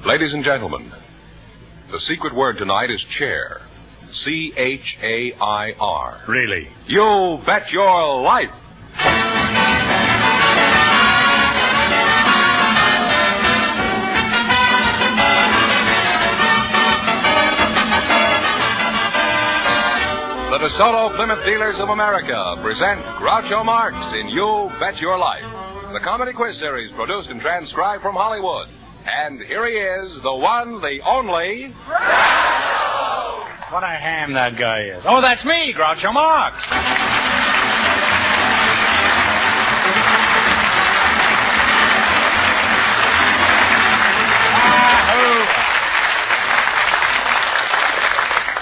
Ladies and gentlemen, the secret word tonight is chair. C-H-A-I-R. Really? You bet your life. The DeSoto Plymouth Dealers of America present Groucho Marx in You Bet Your Life, the comedy quiz series produced and transcribed from Hollywood. And here he is, the one, the only... Groucho! What a ham that guy is. Oh, that's me, Groucho Marx.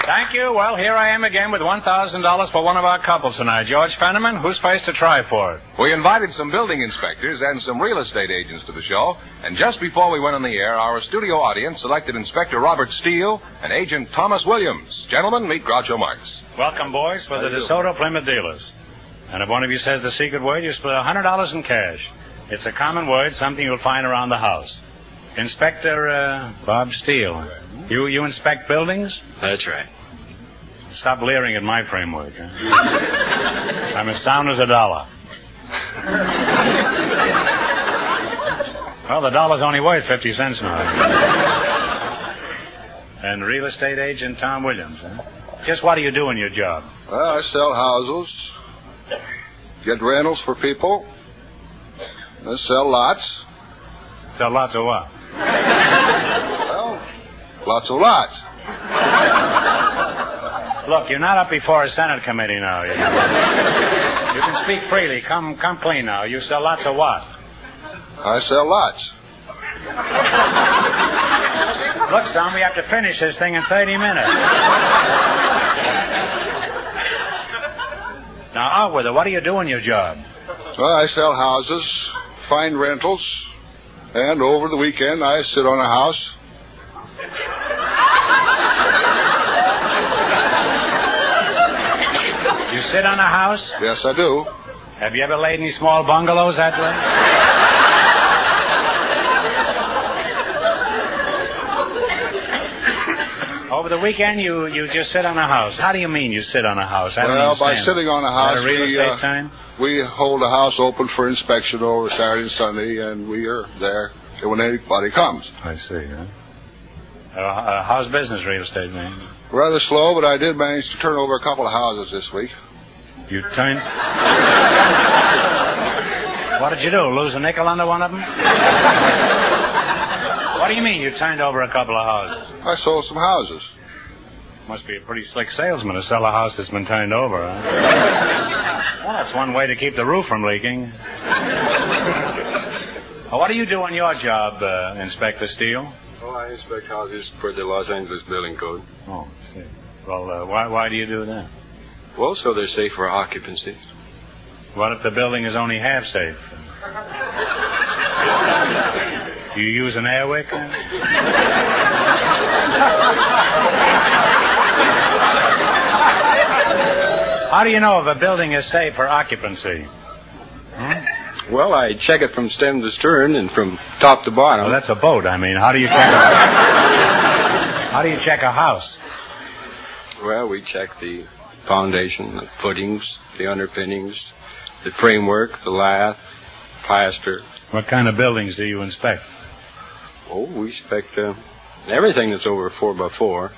Thank you. Well, here I am again with $1,000 for one of our couples tonight. George Fenneman, who's face to try for it? We invited some building inspectors and some real estate agents to the show, and just before we went on the air, our studio audience selected Inspector Robert Steele and Agent Thomas Williams. Gentlemen, meet Groucho Marx. Welcome, boys, for the DeSoto Plymouth Dealers. And if one of you says the secret word, you split $100 in cash. It's a common word, something you'll find around the house. Inspector Bob Steele. You inspect buildings? That's right. Stop leering at my framework. Huh? I'm as sound as a dollar. Well, the dollar's only worth 50 cents now. And real estate agent Tom Williams, huh? Just what do you do in your job? Well, I sell houses, get rentals for people, and sell lots. Sell lots of what? Well, lots of lots. Look, you're not up before a Senate committee now. You can speak freely. Come clean now. You sell lots of what? I sell lots. Look, son, we have to finish this thing in 30 minutes. Now, out with it. What do you do in your job? Well, I sell houses, find rentals, and over the weekend I sit on a house. You sit on a house? Yes, I do. Have you ever laid any small bungalows that way? Over the weekend, you just sit on a house. How do you mean you sit on a house? I don't understand. By sitting on a house, is that a real estate time? We hold a house open for inspection over Saturday and Sunday, and we are there when anybody comes. I see, huh? How's business, real estate, man? Rather slow, but I did manage to turn over a couple of houses this week. You turned? What did you do? Lose a nickel under one of them? What do you mean you turned over a couple of houses? I sold some houses. Must be a pretty slick salesman to sell a house that's been turned over, huh? Well, that's one way to keep the roof from leaking. Well, what do you do on your job, Inspector Steele? Oh, I inspect houses for the Los Angeles Building Code. Oh, I see. Well, why do you do that? Well, so they're safe for occupancy. What if the building is only half safe? Do you use an air wick? How do you know if a building is safe for occupancy? Well, I check it from stem to stern and from top to bottom. Well, that's a boat. I mean, how do you check a house? Well, we check the foundation, the footings, the underpinnings, the framework, the lath, plaster. What kind of buildings do you inspect? Oh, we inspect everything that's over 4x4.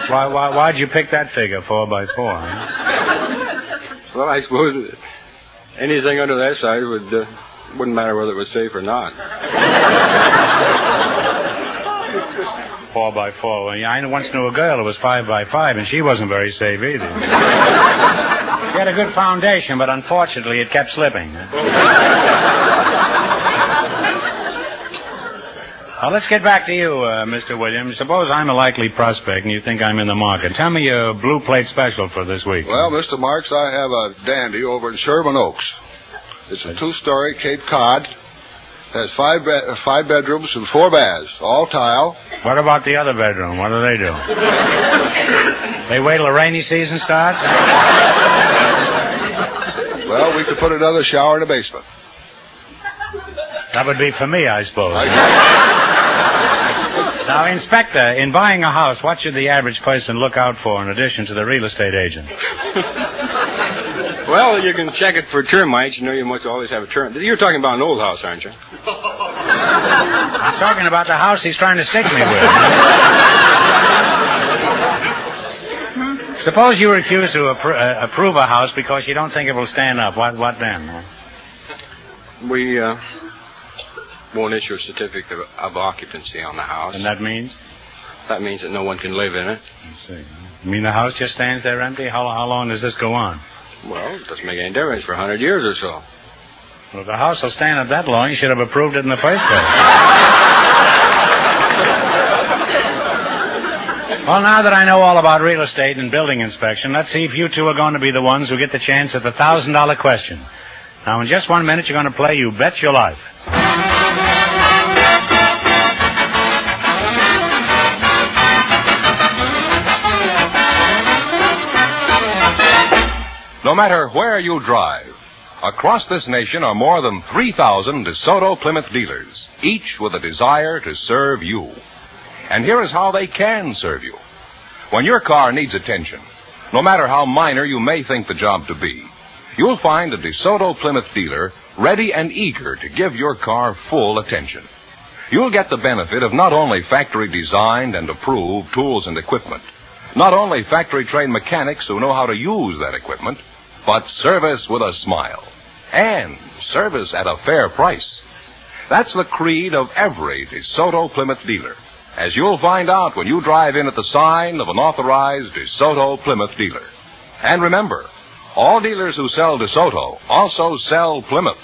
Why'd you pick that figure, 4x4? Huh? Well, I suppose anything under that size wouldn't matter whether it was safe or not. 4x4. Well, I once knew a girl who was 5x5, and she wasn't very safe either. She had a good foundation, but unfortunately it kept slipping. Well, let's get back to you, Mr. Williams. Suppose I'm a likely prospect and you think I'm in the market. Tell me your blue plate special for this week. Well, Mr. Marx, I have a dandy over in Sherman Oaks. It's a 2-story Cape Cod. Has five bedrooms and 4 baths, all tile. What about the other bedroom? What do they do? They wait till the rainy season starts? Well, we could put another shower in the basement. That would be for me, I suppose. Now, Inspector, in buying a house, what should the average person look out for in addition to the real estate agent? Well, you can check it for termites. You know you must always have a termite. You're talking about an old house, aren't you? I'm talking about the house he's trying to stick me with. Suppose you refuse to approve a house because you don't think it will stand up. What then? We won't issue a certificate of occupancy on the house. And that means? That means that no one can live in it. I see. You mean the house just stands there empty? How long does this go on? Well, it doesn't make any difference for 100 years or so. Well, if the house will stand up that long, you should have approved it in the first place. Well, now that I know all about real estate and building inspection, let's see if you two are going to be the ones who get the chance at the $1,000 question. Now, in just 1 minute, you're going to play You Bet Your Life. No matter where you drive, across this nation are more than 3,000 DeSoto Plymouth dealers, each with a desire to serve you. And here is how they can serve you. When your car needs attention, no matter how minor you may think the job to be, you'll find a DeSoto Plymouth dealer ready and eager to give your car full attention. You'll get the benefit of not only factory-designed and approved tools and equipment, not only factory-trained mechanics who know how to use that equipment, but service with a smile. And service at a fair price. That's the creed of every DeSoto Plymouth dealer, as you'll find out when you drive in at the sign of an authorized DeSoto Plymouth dealer. And remember, all dealers who sell DeSoto also sell Plymouth.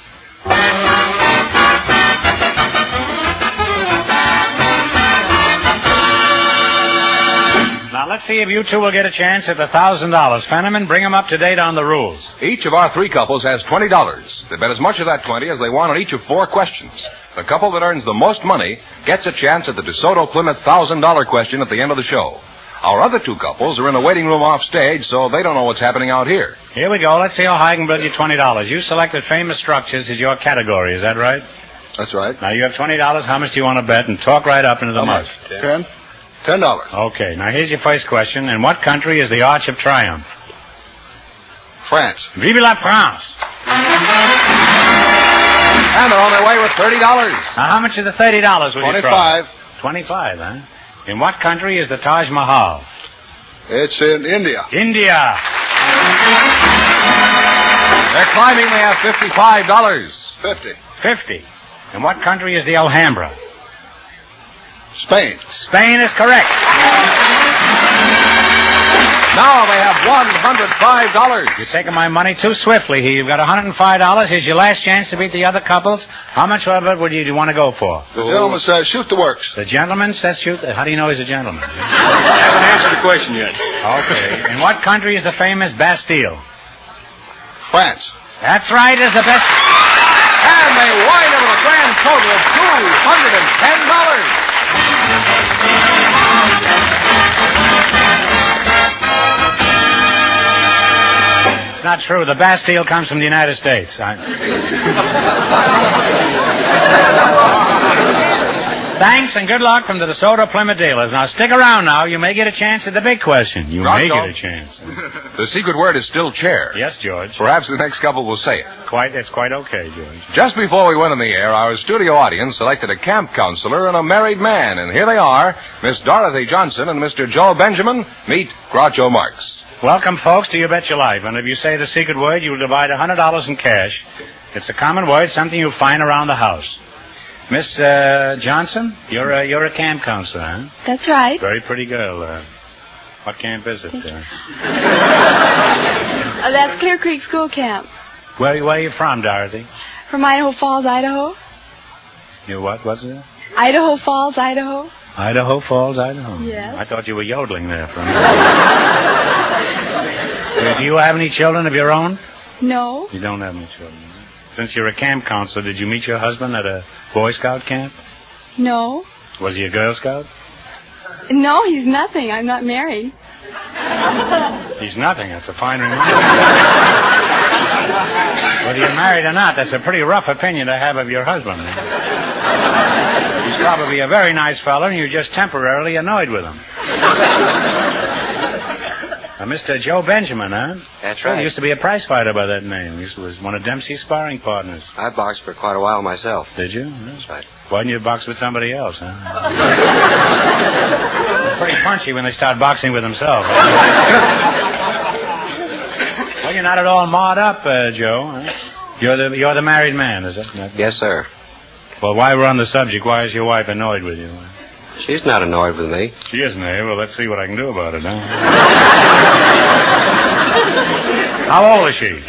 Now, let's see if you two will get a chance at the $1,000. Fenneman, bring them up to date on the rules. Each of our three couples has $20. They bet as much of that 20 as they want on each of 4 questions. The couple that earns the most money gets a chance at the DeSoto Plymouth $1,000 question at the end of the show. Our other 2 couples are in a waiting room off stage, so they don't know what's happening out here. Here we go. Let's see how high I can build you $20. You selected famous structures as your category. Is that right? That's right. Now, you have $20. How much do you want to bet? And talk right up into the mic. $10. $10. Okay. Now, here's your first question. In what country is the Arch of Triumph? France. Vive la France. And they're on their way with $30. Now, how much of the $30 will you try? 25. 25, huh? In what country is the Taj Mahal? It's in India. India. They're climbing. They have $55. 50. 50. In what country is the Alhambra? Spain. Spain is correct. Now they have $105. You're taking my money too swiftly here. You've got $105. Here's your last chance to beat the other couples. How much of it would you want to go for? The gentleman says shoot the works. The gentleman says shoot. How do you know he's a gentleman? I haven't answered the question yet. Okay. In what country is the famous Bastille? France. That's right, is the best. And they wind up with a grand total of $210. It's not true. The Bastille comes from the United States. Thanks and good luck from the DeSoto Plymouth dealers. Now, stick around now. You may get a chance at the big question. You may get a chance. The secret word is still chair. Yes, George. Perhaps the next couple will say it. It's quite okay, George. Just before we went on the air, our studio audience selected a camp counselor and a married man. And here they are, Miss Dorothy Johnson and Mr. Joe Benjamin. Meet Groucho Marx. Welcome, folks, to You Bet Your Life. And if you say the secret word, you will divide $100 in cash. It's a common word, something you'll find around the house. Miss Johnson, you're a camp counselor, huh? That's right. Very pretty girl. What camp is it? That's Clear Creek School Camp. Where are you from, Dorothy? From Idaho Falls, Idaho. You what? What's it? Idaho Falls, Idaho. Idaho Falls, Idaho. Yes. I thought you were yodeling there for a minute. Do you have any children of your own? No. You don't have any children. Since you're a camp counselor, did you meet your husband at a Boy Scout camp? No. Was he a Girl Scout? No, he's nothing. I'm not married. He's nothing. That's a fine remark. Whether you're married or not, that's a pretty rough opinion to have of your husband. He's probably a very nice fellow, and you're just temporarily annoyed with him. Mr. Joe Benjamin, huh? That's Well, right. he used to be a prize fighter by that name. He was one of Dempsey's sparring partners. I boxed for quite a while myself. Did you? That's right. Why didn't you box with somebody else, huh? Pretty punchy when they start boxing with themselves. Well, you're not at all mauled up, Joe. Huh? You're the married man, is it? Yes, sir. Well, while we're on the subject, why is your wife annoyed with you? She's not annoyed with me. She isn't, eh? Well, let's see what I can do about it, huh? How old is she?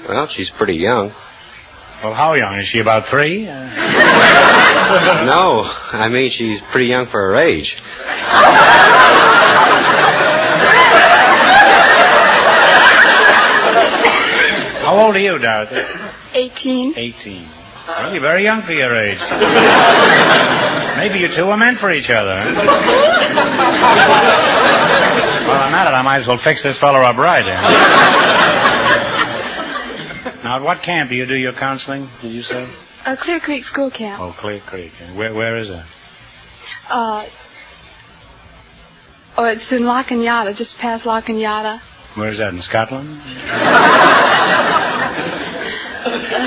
Well, she's pretty young. Well, how young? Is she about 3? No, I mean she's pretty young for her age. How old are you, Dorothy? 18. 18. Well, you're very young for your age. Maybe you two are meant for each other. Huh? Well, on that, I might as well fix this fellow up right. Now, at what camp do you do your counseling, did you say? Clear Creek School Camp. Oh, Clear Creek. Where is it? It's in Lacanyata, just past Lacanyata. Where is that, in Scotland?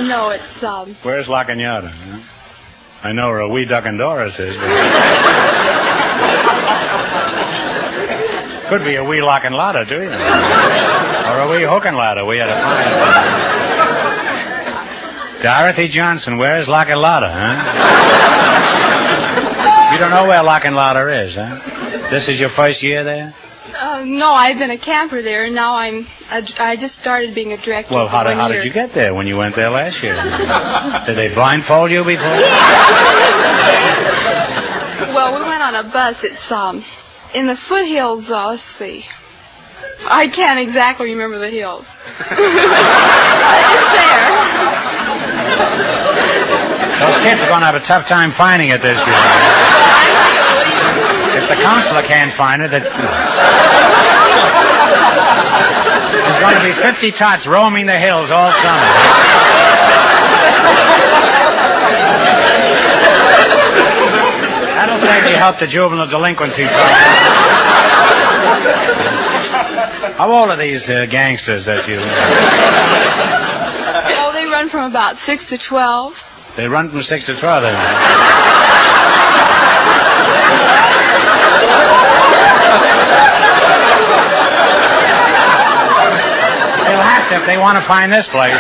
No, it's, Where's Lacanyata? Huh? I know where a wee duck and Doris is, but... Could be a wee lock and ladder, too, you know. Or a wee hook and ladder. We had to find. Dorothy Johnson, where's Lock and Ladder, huh? You don't know where Lock and Ladder is, huh? This is your first year there? no, I've been a camper there, and now I just started being a director. Well, how for 1 year. did you get there when you went there last year? Did they blindfold you before? Well, we went on a bus. It's, in the foothills, let's see. I can't exactly remember the hills. It's there. Those kids are going to have a tough time finding it this year. If the counselor can't find it, there's going to be 50 tots roaming the hills all summer. That'll certainly help the juvenile delinquency problem. How old are these gangsters that you... Oh, they run from about 6 to 12. They run from 6 to 12, then. They'll have to if they want to find this place.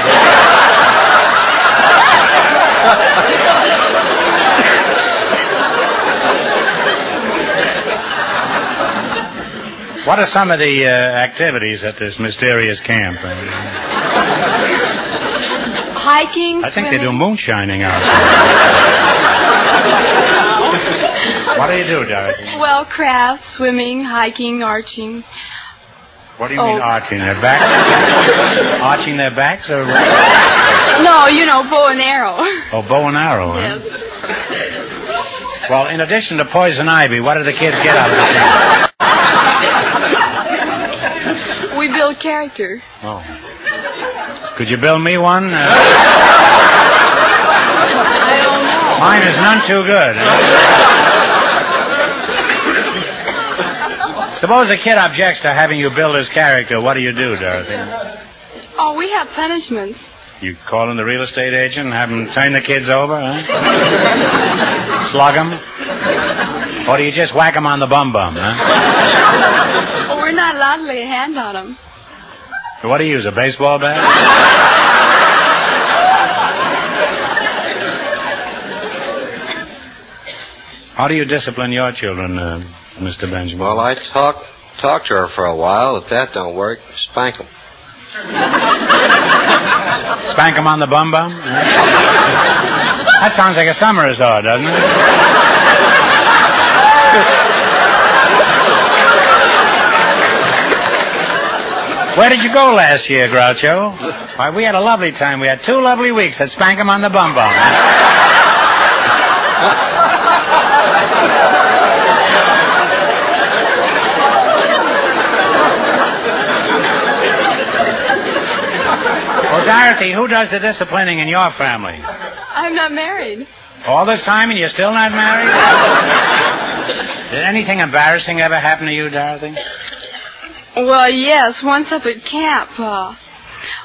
What are some of the activities at this mysterious camp? Hiking, I think swimming. they do moonshining out there. What do you do, Dorothy? Well, crafts, swimming, hiking, arching. What do you mean arching their backs? Arching their backs or what? No, you know, bow and arrow. Oh, bow and arrow, huh? Yes. Well, in addition to poison ivy, what do the kids get out of this? We build character. Oh. Could you build me one? I don't know. Mine is none too good. Suppose a kid objects to having you build his character. What do you do, Dorothy? Oh, we have punishments. You call in the real estate agent and have him turn the kids over, huh? Slug them? Or do you just whack them on the bum-bum, huh? Oh, we're not allowed to lay a hand on them. What do you use, a baseball bat? How do you discipline your children, Mr. Benjamin? Well, I talk to her for a while. If that don't work, spank them. Spank them on the bum-bum? That sounds like a summer resort, doesn't it? Where did you go last year, Groucho? Why, we had a lovely time. We had 2 lovely weeks at Spank 'em on the Bum Bum. Well, Dorothy, who does the disciplining in your family? I'm not married. All this time and you're still not married? Did anything embarrassing ever happen to you, Dorothy? Well, yes. Once up at camp,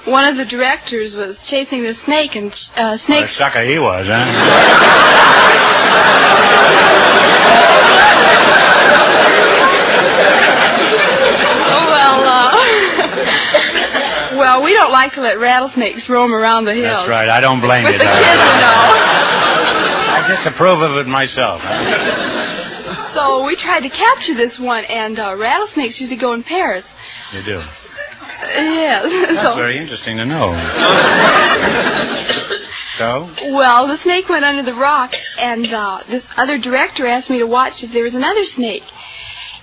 one of the directors was chasing the snake, and snakes... What a sucker he was, huh? Well, we don't like to let rattlesnakes roam around the hills. That's right. I don't blame you, With the Dorothy. kids, you know. I disapprove of it myself. Huh? So we tried to capture this one, and rattlesnakes usually go in pairs. You do? Yes. That's very interesting to know. So? Well, the snake went under the rock, and this other director asked me to watch if there was another snake.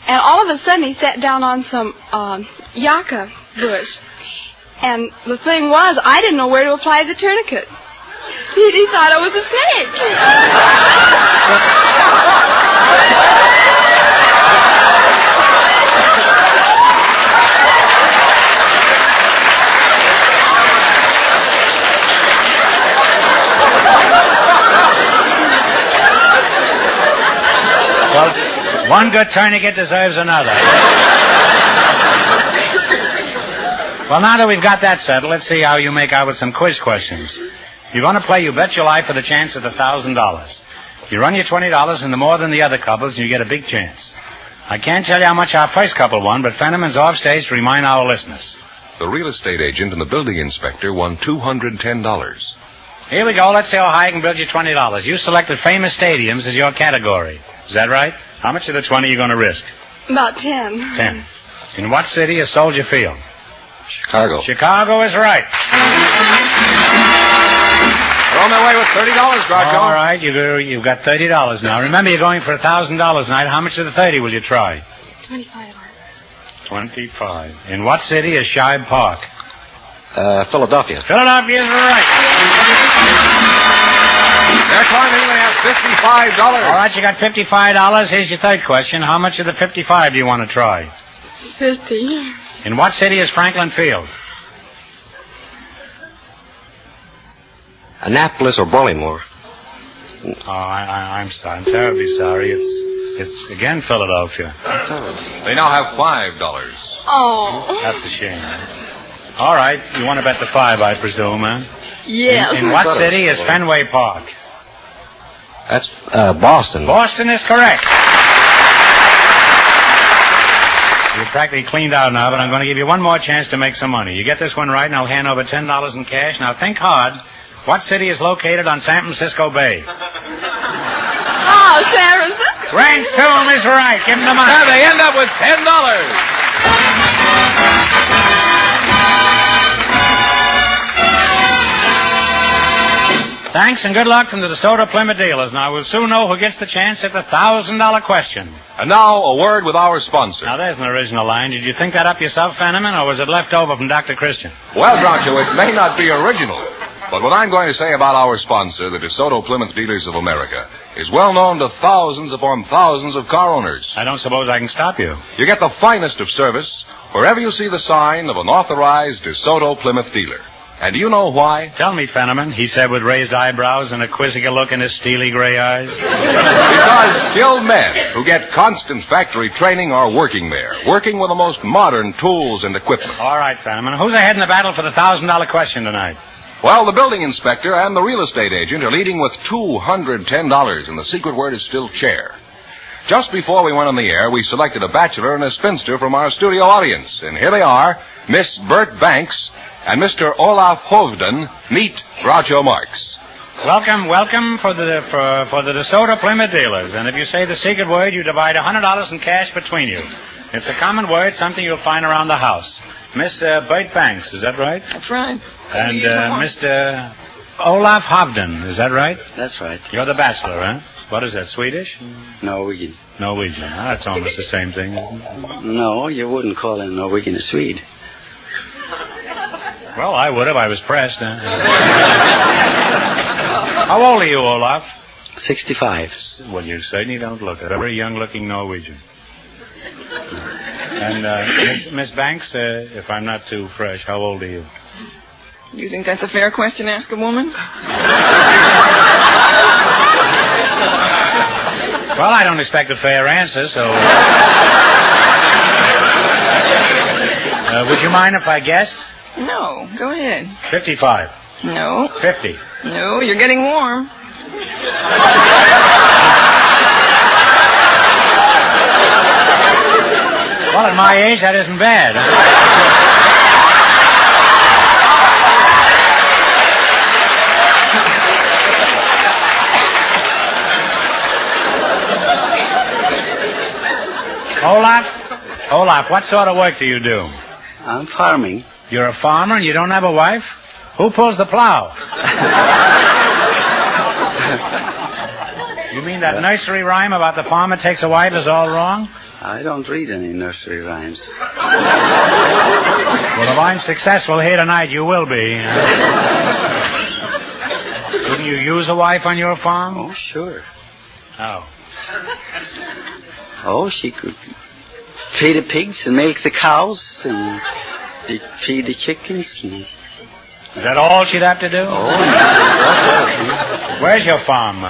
And all of a sudden, he sat down on some yucca bush. And the thing was, I didn't know where to apply the tourniquet. He thought I was a snake. Well, one good tourniquet deserves another. Well, now that we've got that settled, let's see how you make out with some quiz questions. You're going to play You Bet Your Life for the chance at $1,000. You run your $20 into more than the other couples, and you get a big chance. I can't tell you how much our first couple won, but Fenneman's off stage to remind our listeners. The real estate agent and the building inspector won $210. Here we go. Let's see how high I can build you $20. You selected famous stadiums as your category. Is that right? How much of the 20 are you going to risk? About 10. 10. In what city is Soldier Field? Chicago. Chicago is right. We're on their way with $30, Groucho. All right, you've got $30 now. Remember, you're going for $1,000 tonight. How much of the 30 will you try? 25. 25. In what city is Shibe Park? Philadelphia. Philadelphia is right. They're climbing. They have $55. All right, you got $55. Here's your third question. How much of the 55 do you want to try? 50. In what city is Franklin Field? Annapolis or Baltimore. Oh, I'm sorry. I'm terribly sorry. It's again Philadelphia. They now have $5. Oh. That's a shame. All right, you want to bet the 5, I presume, huh? Yes. In what city is Fenway Park? That's Boston. Boston is correct. You're practically cleaned out now, but I'm going to give you one more chance to make some money. You get this one right, and I'll hand over $10 in cash. Now, think hard. What city is located on San Francisco Bay? Oh, San Francisco. Range 2 is right. Give them the money. And they end up with $10. Thanks and good luck from the DeSoto Plymouth dealers. Now, we'll soon know who gets the chance at the $1,000 question. And now, a word with our sponsor. Now, there's an original line. Did you think that up yourself, Fenneman, or was it left over from Dr. Christian? Well, Groucho, it may not be original, but what I'm going to say about our sponsor, the DeSoto Plymouth Dealers of America, is well known to thousands upon thousands of car owners. I don't suppose I can stop you. You get the finest of service wherever you see the sign of an authorized DeSoto Plymouth dealer. And do you know why? Tell me, Fenneman, he said with raised eyebrows and a quizzical look in his steely gray eyes. Because skilled men who get constant factory training are working there, working with the most modern tools and equipment. All right, Fenneman, who's ahead in the battle for the $1,000 question tonight? Well, the building inspector and the real estate agent are leading with $210, and the secret word is still chair. Just before we went on the air, we selected a bachelor and a spinster from our studio audience. And here they are, Miss Bert Banks and Mr. Olaf Hovden. Meet Groucho Marx. Welcome for the DeSoto Plymouth dealers. And if you say the secret word, you divide $100 in cash between you. It's a common word, something you'll find around the house. Miss Bert Banks, is that right? That's right. And Mr. Olaf Hovden, is that right? That's right. You're the bachelor, huh? What is that, Swedish? Norwegian. Norwegian. Oh, that's almost the same thing, isn't it? No, you wouldn't call a Norwegian a Swede. Well, I would if I was pressed. Huh? How old are you, Olaf? 65. Well, you certainly don't look it. A very young-looking Norwegian. And Miss Banks, if I'm not too fresh, how old are you? Do you think that's a fair question to ask a woman? Well, I don't expect a fair answer, so... would you mind if I guessed? No, go ahead. 55. No. 50. No, you're getting warm. Well, at my age, that isn't bad. Olaf, what sort of work do you do? I'm farming. You're a farmer and you don't have a wife? Who pulls the plow? You mean that nursery rhyme about the farmer takes a wife is all wrong? I don't read any nursery rhymes. Well, if I'm successful here tonight, you will be. Couldn't you use a wife on your farm? Oh, sure. Oh. Oh, she could feed the pigs and milk the cows and feed the chickens. And... Is that all she'd have to do? Oh, no. Where's your farm?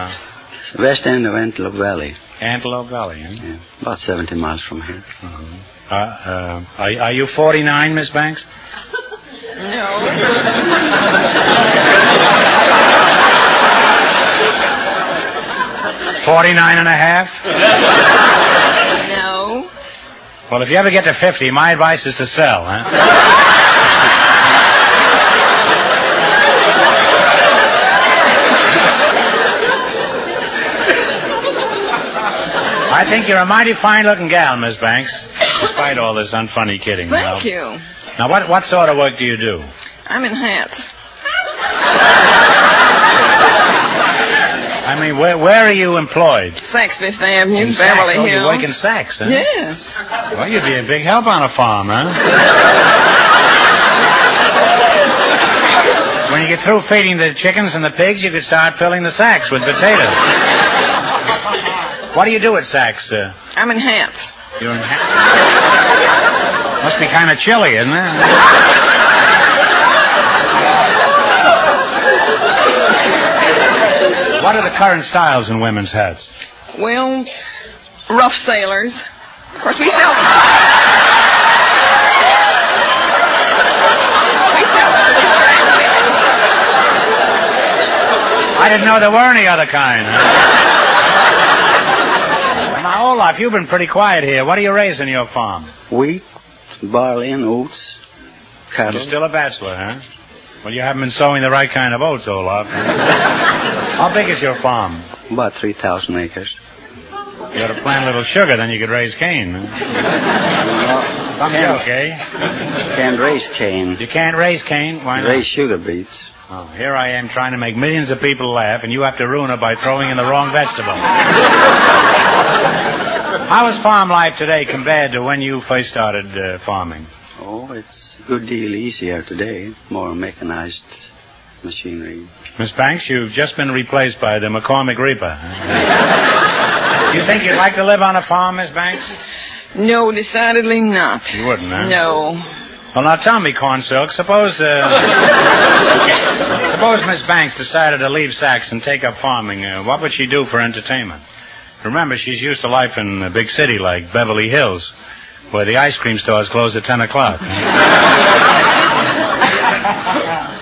West end of Antelope Valley. Antelope Valley, eh? Yeah, about 70 miles from here. Mm-hmm. Are you 49, Miss Banks? No. 49 and a half? No. Well, if you ever get to 50, my advice is to sell, huh? I think you're a mighty fine-looking gal, Miss Banks, despite all this unfunny kidding. Thank you. Now, what sort of work do you do? I'm in hats. I mean, where are you employed? Saks Fifth Avenue, In Beverly Saks? Oh, Hills. you work in Saks, huh? Yes. Well, you'd be a big help on a farm, huh? When you get through feeding the chickens and the pigs, you could start filling the sacks with potatoes. What do you do at Saks? I'm in hats. You're in hats? Must be kind of chilly, isn't it? What are the current styles in women's hats? Well, rough sailors. Of course, we sell them. I didn't know there were any other kind. Now, Olaf, you've been pretty quiet here. What do you raise in your farm? Wheat, barley, and oats. Cattle. You're still a bachelor, huh? Well, you haven't been sowing the right kind of oats, Olaf. How big is your farm? About 3,000 acres. You ought to plant a little sugar, then you could raise cane. Some joke, eh? Can't raise cane. You can't raise cane? Why not? Raise sugar beets. Oh, here I am trying to make millions of people laugh, and you have to ruin it by throwing in the wrong vegetable. How is farm life today compared to when you first started farming? Oh, it's a good deal easier today. More mechanized machinery. Miss Banks, you've just been replaced by the McCormick Reaper. You think you'd like to live on a farm, Miss Banks? No, decidedly not. You wouldn't, huh? No. Well, now tell me, Cornsilk, suppose Miss Banks decided to leave Saks and take up farming. What would she do for entertainment? Remember, she's used to life in a big city like Beverly Hills, where the ice cream stores close at 10 o'clock.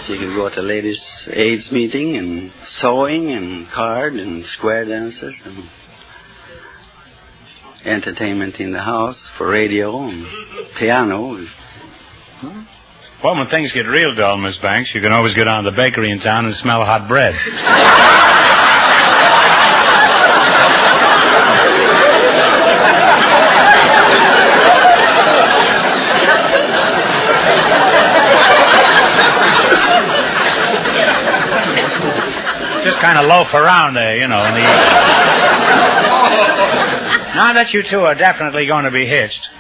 She could go to ladies' aids meeting and sewing and card and square dances and entertainment in the house for radio and piano. Well, when things get real dull, Miss Banks, you can always go down to the bakery in town and smell hot bread. Just kind of loaf around there, you know, in the evening. Now that you two are definitely going to be hitched,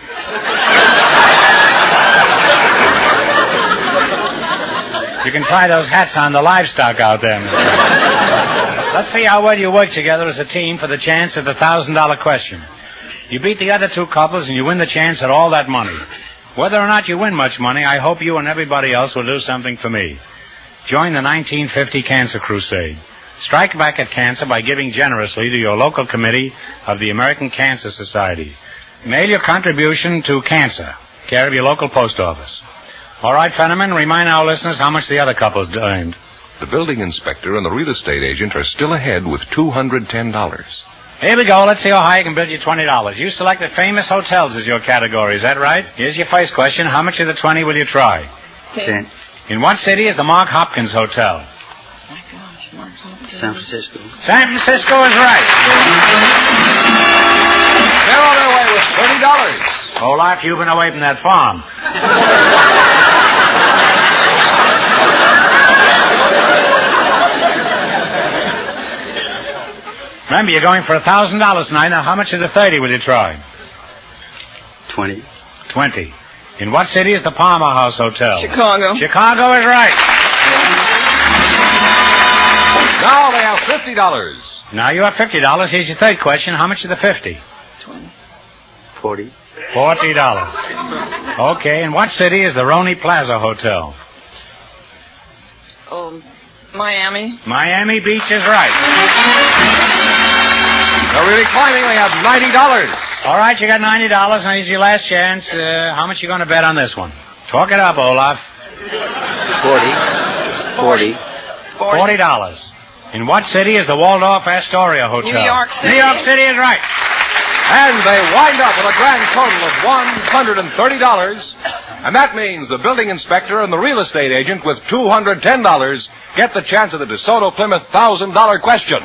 you can try those hats on the livestock out there, Miss Banks. Let's see how well you work together as a team for the chance at the $1,000 question. You beat the other two couples and you win the chance at all that money. Whether or not you win much money, I hope you and everybody else will do something for me. Join the 1950 Cancer Crusade. Strike back at cancer by giving generously to your local committee of the American Cancer Society. Mail your contribution to Cancer, care of your local post office. All right, Fenneman, remind our listeners how much the other couples earned. The building inspector and the real estate agent are still ahead with $210. Here we go. Let's see how high I can build you $20. You selected famous hotels as your category. Is that right? Here's your first question. How much of the 20 will you try? 10. In what city is the Mark Hopkins Hotel? My gosh, Mark's Hopkins. San Francisco. San Francisco is right. They're on their way with $30. Whole life you've been away from that farm. Remember, you're going for $1,000 tonight. Now, how much of the 30 will you try? 20. 20. In what city is the Palmer House Hotel? Chicago. Chicago is right. Now they have $50. Now you have $50. Here's your third question. How much of the 50? 40. $40. Okay. In what city is the Roney Plaza Hotel? Miami. Miami Beach is right. They're really climbing. They have $90. All right, you got $90. Now here's your last chance. How much you going to bet on this one? Talk it up, Olaf. 40. $40. In what city is the Waldorf Astoria Hotel? New York City. New York City is right. And they wind up with a grand total of $130. And that means the building inspector and the real estate agent with $210 get the chance of the DeSoto Plymouth $1,000 question.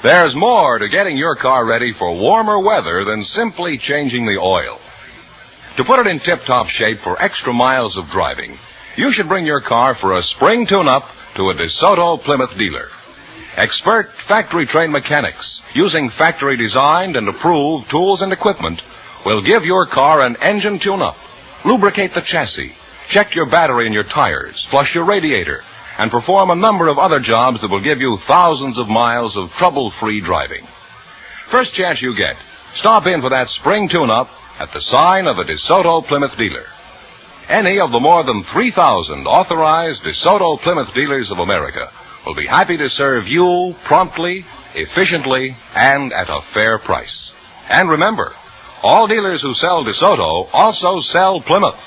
There's more to getting your car ready for warmer weather than simply changing the oil. To put it in tip-top shape for extra miles of driving, you should bring your car for a spring tune-up to a DeSoto Plymouth dealer. Expert factory-trained mechanics, using factory-designed and approved tools and equipment, will give your car an engine tune-up, lubricate the chassis, check your battery and your tires, flush your radiator, and perform a number of other jobs that will give you thousands of miles of trouble-free driving. First chance you get, stop in for that spring tune-up at the sign of a DeSoto Plymouth dealer. Any of the more than 3,000 authorized DeSoto Plymouth dealers of America will be happy to serve you promptly, efficiently, and at a fair price. And remember, all dealers who sell DeSoto also sell Plymouth.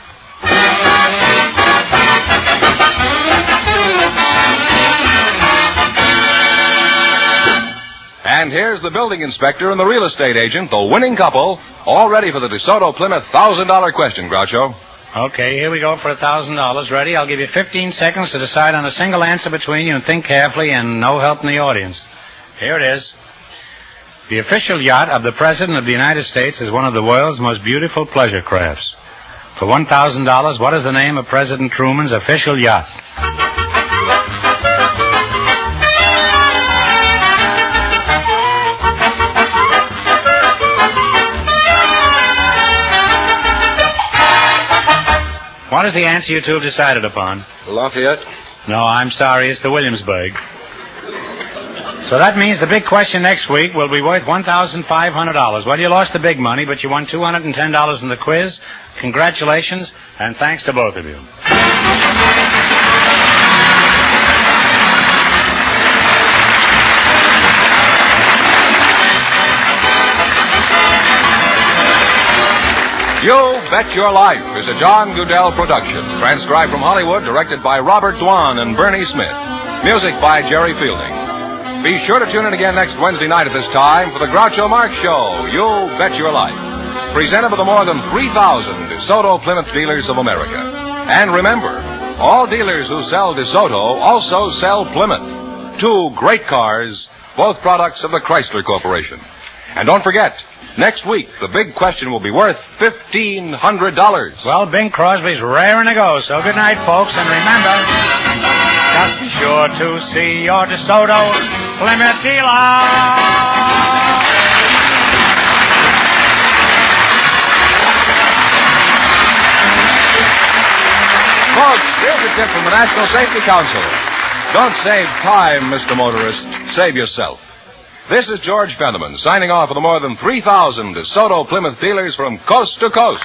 And here's the building inspector and the real estate agent, the winning couple, all ready for the DeSoto Plymouth $1,000 question, Groucho. Okay, here we go for $1,000. Ready? I'll give you 15 seconds to decide on a single answer between you and think carefully and no help in the audience. Here it is. The official yacht of the President of the United States is one of the world's most beautiful pleasure crafts. For $1,000, what is the name of President Truman's official yacht? What is the answer you two have decided upon? Lafayette? No, I'm sorry. It's the Williamsburg. So that means the big question next week will be worth $1,500. Well, you lost the big money, but you won $210 in the quiz. Congratulations, and thanks to both of you. You Bet Your Life is a John Goodell production, transcribed from Hollywood, directed by Robert Dwan and Bernie Smith. Music by Jerry Fielding. Be sure to tune in again next Wednesday night at this time for the Groucho Marx Show, You Bet Your Life, presented by the more than 3,000 DeSoto Plymouth dealers of America. And remember, all dealers who sell DeSoto also sell Plymouth. Two great cars, both products of the Chrysler Corporation. And don't forget, next week, the big question will be worth $1,500. Well, Bing Crosby's raring to go, so good night, folks, and remember, just be sure to see your DeSoto Plymouth dealer. Folks, here's a tip from the National Safety Council. Don't save time, Mr. Motorist. Save yourself. This is George Fenneman signing off for the more than 3,000 DeSoto Plymouth dealers from coast to coast.